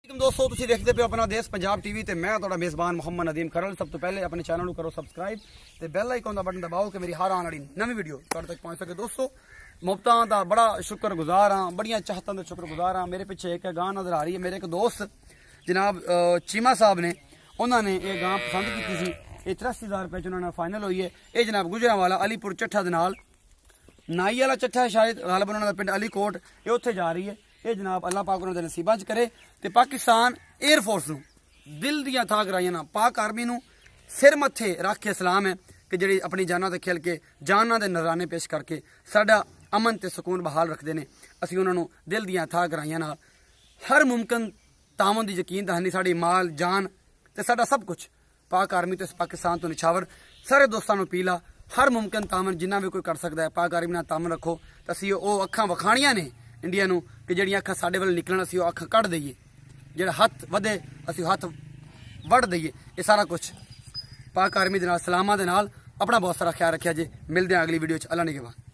दोस्तों तुसीं देखते पे अपना देश पंजाब टीवी ते मैं तुहाडा मेज़बान मुहम्मद नदीम करल। सब तो पहले अपने चैनल करो सबसक्राइब ते बैल आइकन दा बटन दबाओ कि मेरी हर आने वाली नवी वीडियो तुहाडे तक पहुंच सके। दोस्तों मुफ्तां दा बड़ा शुक्रगुजार हाँ, बड़ियां चाहतां दा शुक्रगुजार हाँ। मेरे पिछे एक गां नजर आ रही है। मेरे एक दोस्त जनाब चीमा साहब ने उन्होंने ये गां पसंद की सी। ये 83,000 रुपए च उन्होंने फाइनल हुई है। ये जनाब गुजरांवाला अलीपुर चट्ठा दे नाल नाई वाला चट्ठा है, शायद गालबन उन्होंने पिंड अलीकोट, ये उत्थे जा रही है। ये जनाब अल्लाह पाक उन्होंने नसीबां च करे ते पाकिस्तान एयरफोर्स नूं दिल दियां था कराइयां ना पाक आर्मी नूं सिर मत्थे रख के सलाम है कि जिहड़ी अपनी जानां ते खेल के जानां दे नज़राने पेश करके साडा अमन ते सुकून बहाल रखते हैं। असीं उन्हां नूं दिल दियां था कराइयां नाल हर मुमकिन तावन दी यकीन दहानी साडी माल जान ते साडा सब कुछ पाक आर्मी ते पाकिस्तान तो निछावर। सारे दोस्तां नूं अपील आ हर मुमकिन तावन जिन्ना भी कोई कर सकता है पाक आर्मी नाल तावन रखो। तो असीं वो अखां विखाणियां ने इंडिया नूं कि जिहड़ियां अखां साडे वल निकलण असीं वो अखां कढ दईए, जिहड़ा हथ वधे असीं हथ वढ़ दईए। ये सारा कुछ पाक आर्मी दे नाल सलामां दे नाल। अपना बहुत सारा ख्याल रखिया जे। मिलदे हैं अगली वीडियो च। अल्लाह निगहबान।